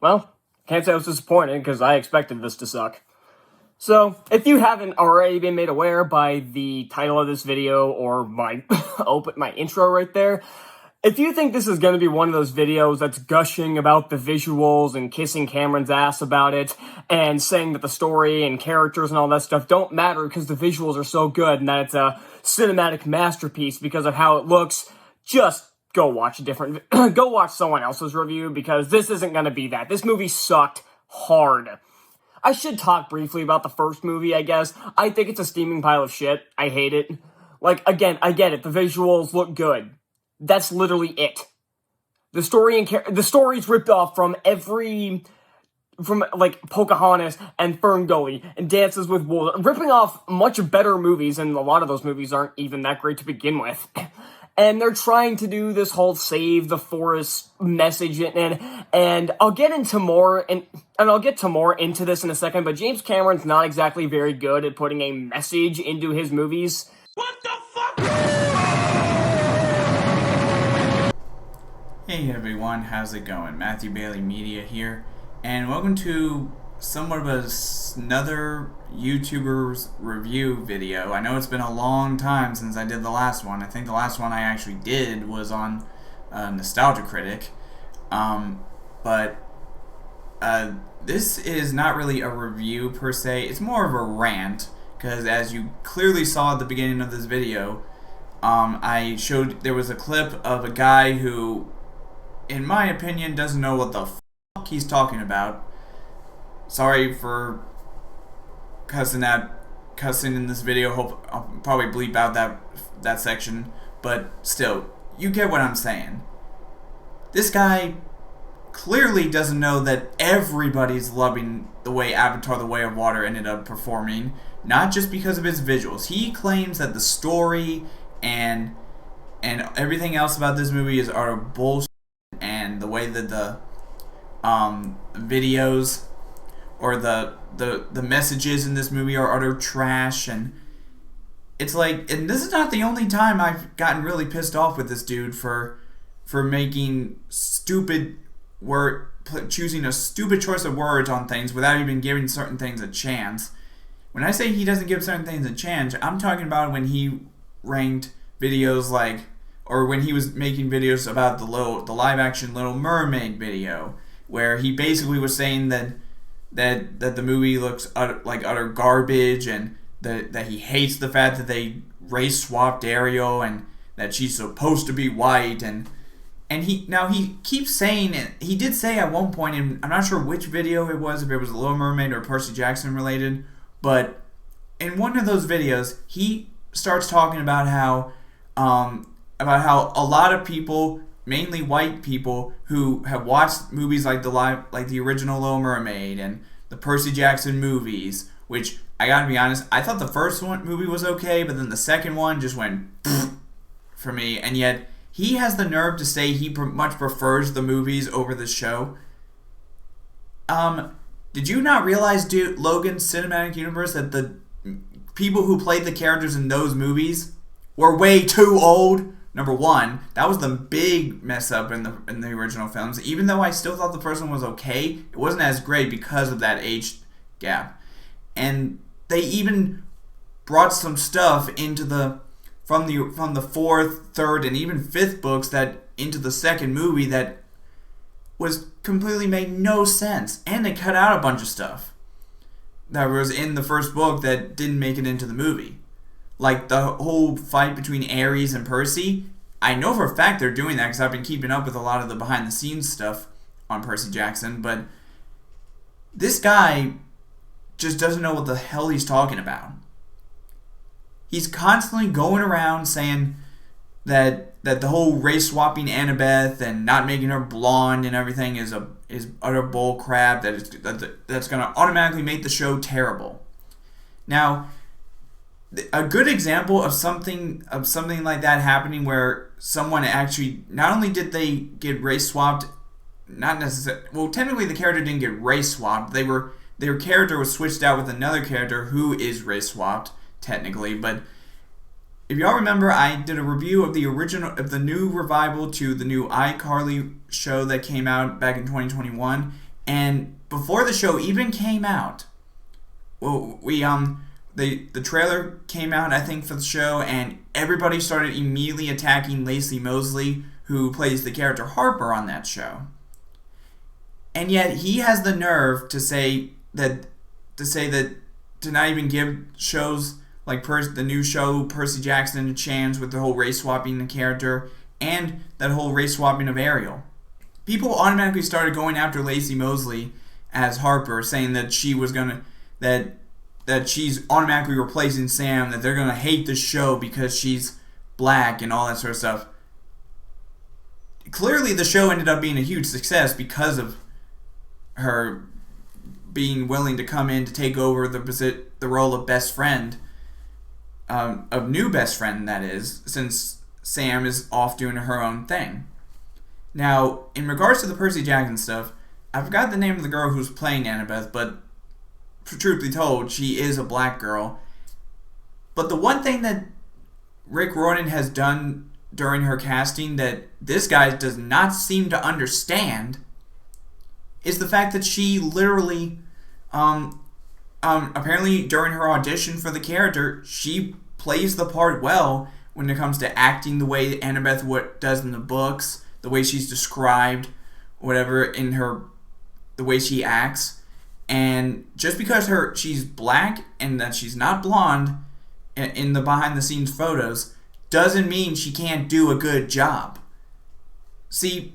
well, can't say I was disappointed because I expected this to suck. So, if you haven't already been made aware by the title of this video or my my intro right there, if you think this is going to be one of those videos that's gushing about the visuals and kissing Cameron's ass about it and saying that the story and characters and all that stuff don't matter because the visuals are so good and that it's a cinematic masterpiece because of how it looks, just go watch go watch someone else's review because this isn't going to be that. This movie sucked hard. I should talk briefly about the first movie, I guess. I think it's a steaming pile of shit. I hate it. Like, again, I get it. The visuals look good. That's literally it. The story's ripped off from like Pocahontas and Fern Gully and Dances with Wolves, ripping off much better movies, and a lot of those movies aren't even that great to begin with. And they're trying to do this whole save the forest message, and I'll get into more, and I'll get to more into this in a second, but James Cameron's not exactly very good at putting a message into his movies. What the fuck? Hey everyone, how's it going? Matthew Bailey Media here, and welcome to somewhat of another YouTuber's review video. I know it's been a long time since I did the last one. I think the last one I actually did was on Nostalgia Critic. But this is not really a review per se. It's more of a rant, because as you clearly saw at the beginning of this video, I showed there was a clip of a guy who, in my opinion, doesn't know what the fuck he's talking about. Sorry for cussing in this video. Hope I'll probably bleep out that section, but still, you get what I'm saying. This guy clearly doesn't know that everybody's loving the way Avatar: The Way of Water ended up performing, not just because of his visuals. He claims that the story and everything else about this movie is utter bullshit, and the way that the videos or the messages in this movie are utter trash. And it's like, and this is not the only time I've gotten really pissed off with this dude for making choosing a stupid choice of words on things without even giving certain things a chance. When I say he doesn't give certain things a chance, I'm talking about when he ranked videos like, or when he was making videos about the live action Little Mermaid video, where he basically was saying that the movie looks like utter garbage, and that he hates the fact that they race swapped Ariel and that she's supposed to be white, and he keeps saying it. He did say at one point, and I'm not sure which video it was, if it was Little Mermaid or Percy Jackson related, but in one of those videos he starts talking about how a lot of people, mainly white people, who have watched movies like the original Little Mermaid and the Percy Jackson movies, which, I gotta be honest, I thought the first movie was okay, but then the second one just went for me, and yet he has the nerve to say he much prefers the movies over the show. Did you not realize, dude, Logan's cinematic universe, that the people who played the characters in those movies were way too old? Number one, that was the big mess up in the original films. Even though I still thought the first one was okay, it wasn't as great because of that age gap. And they even brought some stuff into from the fourth, third, and even fifth books into the second movie that was completely made no sense. And they cut out a bunch of stuff that was in the first book that didn't make it into the movie. Like the whole fight between Ares and Percy. I know for a fact they're doing that because I've been keeping up with a lot of the behind the scenes stuff on Percy Jackson, but this guy just doesn't know what the hell he's talking about. He's constantly going around saying that the whole race swapping Annabeth and not making her blonde and everything is utter bull crap, that's going to automatically make the show terrible. Now, a good example of something like that happening, where someone actually, not only did they get race swapped, not necessarily, well, technically the character didn't get race swapped. Their character was switched out with another character who is race swapped technically. But if y'all remember, I did a review of the new revival to the new iCarly show that came out back in 2021, And before the show even came out, well, the trailer came out, I think, for the show, and everybody started immediately attacking Lacey Mosley, who plays the character Harper on that show. And yet he has the nerve to say that to not even give shows like the new show Percy Jackson a chance with the whole race swapping the character and that whole race swapping of Ariel. People automatically started going after Lacey Mosley as Harper, saying that that she's automatically replacing Sam, that they're gonna hate the show because she's black and all that sort of stuff. Clearly, the show ended up being a huge success because of her being willing to come in to take over the role of best friend, of new best friend, that is, since Sam is off doing her own thing. Now, in regards to the Percy Jackson stuff, I forgot the name of the girl who's playing Annabeth, but truth be told, she is a black girl. But the one thing that Rick Riordan has done during her casting that this guy does not seem to understand is the fact that she literally, apparently during her audition for the character, she plays the part well when it comes to acting the way Annabeth does in the books, the way she's described, whatever, in the way she acts. And just because she's black and that she's not blonde in the behind the scenes photos doesn't mean she can't do a good job. See,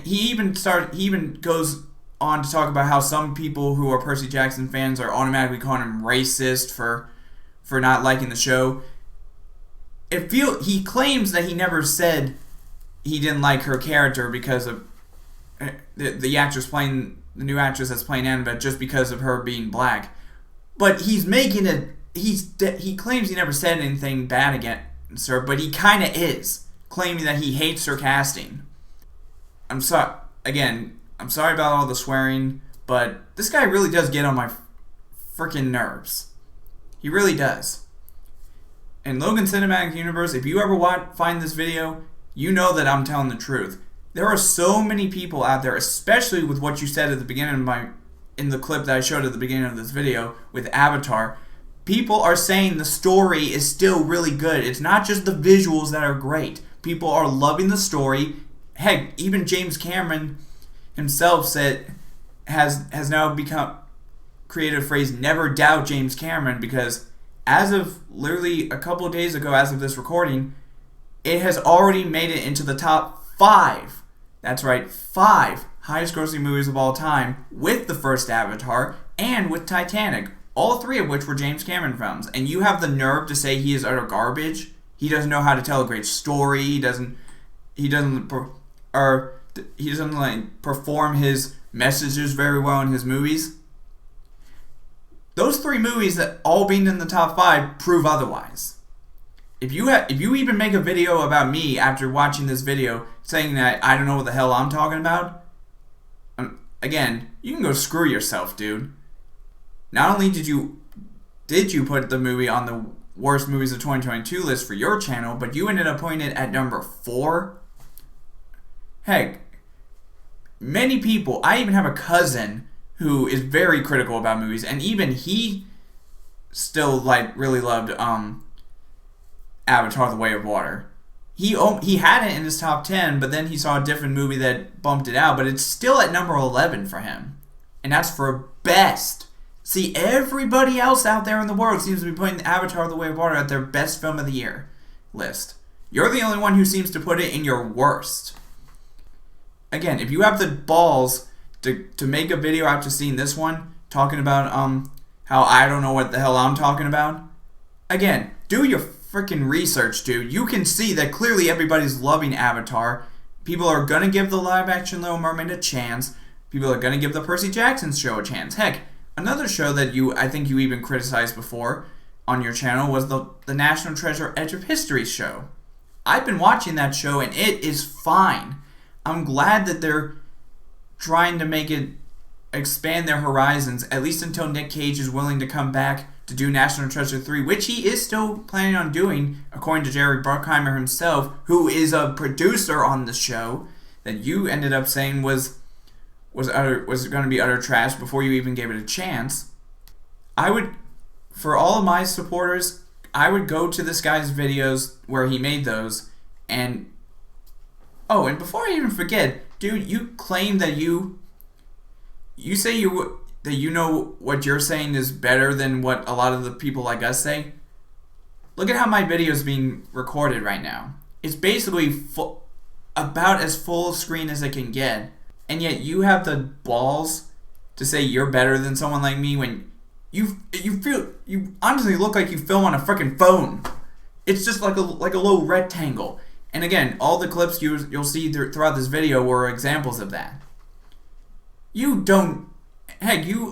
he even goes on to talk about how some people who are Percy Jackson fans are automatically calling him racist for not liking the show. He claims that he never said he didn't like her character because of the actress playing the new actress that's playing Annabeth, just because of her being black. But he's making it. He claims he never said anything bad against her, but he kind of is, claiming that he hates her casting. I'm sorry about all the swearing, but this guy really does get on my freaking nerves. He really does. In Logan Cinematic Universe, if you ever find this video, you know that I'm telling the truth. There are so many people out there, especially with what you said at the beginning in the clip that I showed at the beginning of this video with Avatar. People are saying the story is still really good. It's not just the visuals that are great. People are loving the story. Heck, even James Cameron himself has now created a phrase, never doubt James Cameron, because as of literally a couple of days ago, as of this recording, it has already made it into the top 5. That's right, 5 highest grossing movies of all time, with the first Avatar and with Titanic, all 3 of which were James Cameron films. And you have the nerve to say he is utter garbage? He doesn't know how to tell a great story. He doesn't like perform his messages very well in his movies. Those 3 movies that all being in the top 5 prove otherwise. If you even make a video about me after watching this video saying that I don't know what the hell I'm talking about, again, you can go screw yourself, dude. Not only did you put the movie on the worst movies of 2022 list for your channel, but you ended up putting it at number 4. Heck, many people, I even have a cousin who is very critical about movies, and even he still really loved Avatar: The Way of Water. He had it in his top 10, but then he saw a different movie that bumped it out, but it's still at number 11 for him. And that's for best. See, everybody else out there in the world seems to be putting Avatar: The Way of Water at their best film of the year list. You're the only one who seems to put it in your worst. Again, if you have the balls to make a video after seeing this one, talking about how I don't know what the hell I'm talking about, again, do your freaking research, dude. You can see that clearly everybody's loving Avatar. People are gonna give the live-action Little Mermaid a chance. People are gonna give the Percy Jackson show a chance. Heck, another show that I think you even criticized before on your channel was the National Treasure Edge of History show. I've been watching that show and it is fine. I'm glad that they're trying to make it expand their horizons, at least until Nick Cage is willing to come back to do National Treasure 3, which he is still planning on doing, according to Jerry Bruckheimer himself, who is a producer on the show, that you ended up saying was was going to be utter trash before you even gave it a chance, I would, for all of my supporters, I would go to this guy's videos where he made those, and and before I even forget, dude, you claim that you say that you know what you're saying is better than what a lot of the people like us say. Look at how my video is being recorded right now. It's basically about as full screen as it can get, and yet you have the balls to say you're better than someone like me when you honestly look like you film on a freaking phone. It's just like a little rectangle. And again, all the clips you'll see throughout this video were examples of that. You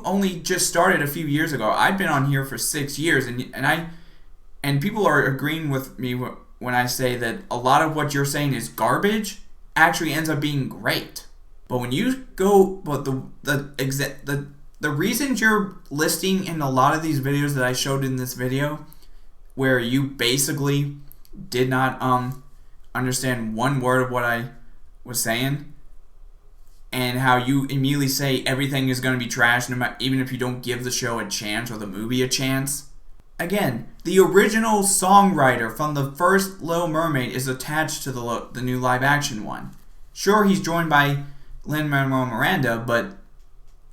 only just started a few years ago. I've been on here for 6 years, and people are agreeing with me when I say that a lot of what you're saying is garbage actually ends up being great. But when you go, the reasons you're listing in a lot of these videos that I showed in this video, where you basically did not understand one word of what I was saying, and how you immediately say everything is going to be trash, even if you don't give the show a chance or the movie a chance. Again, the original songwriter from the first Little Mermaid is attached to the new live action one. Sure, he's joined by Lin-Manuel Miranda, but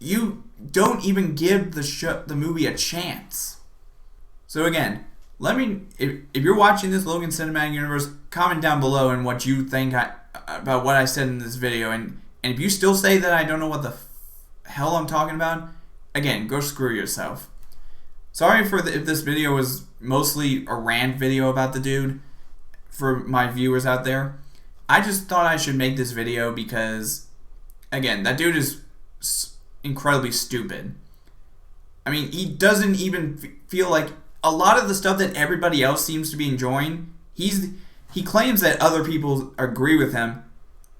you don't even give the movie a chance. So again, if you're watching this Logan Cinematic Universe, comment down below and what you think about what I said in this video, and if you still say that I don't know what the hell I'm talking about, again, go screw yourself. Sorry if this video was mostly a rant video about the dude for my viewers out there. I just thought I should make this video because, again, that dude is incredibly stupid. I mean, he doesn't even feel like a lot of the stuff that everybody else seems to be enjoying. He claims that other people agree with him.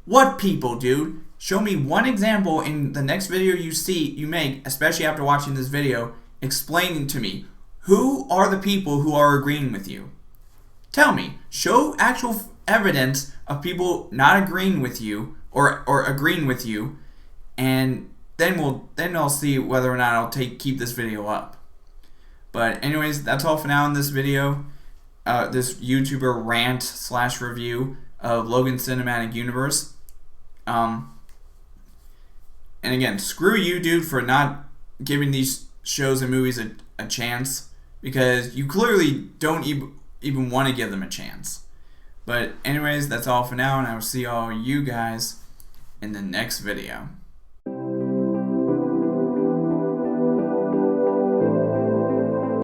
What people, dude? Show me one example in the next video you make, especially after watching this video, explaining to me who are the people who are agreeing with you. Tell me. Show actual evidence of people not agreeing with you or agreeing with you, and then I'll see whether or not I'll keep this video up. But anyways, that's all for now in this video. This YouTuber rant / review of Logan Cinematic Universe. And again, screw you, dude, for not giving these shows and movies a chance, because you clearly don't even want to give them a chance. But anyways, that's all for now, and I will see all you guys in the next video.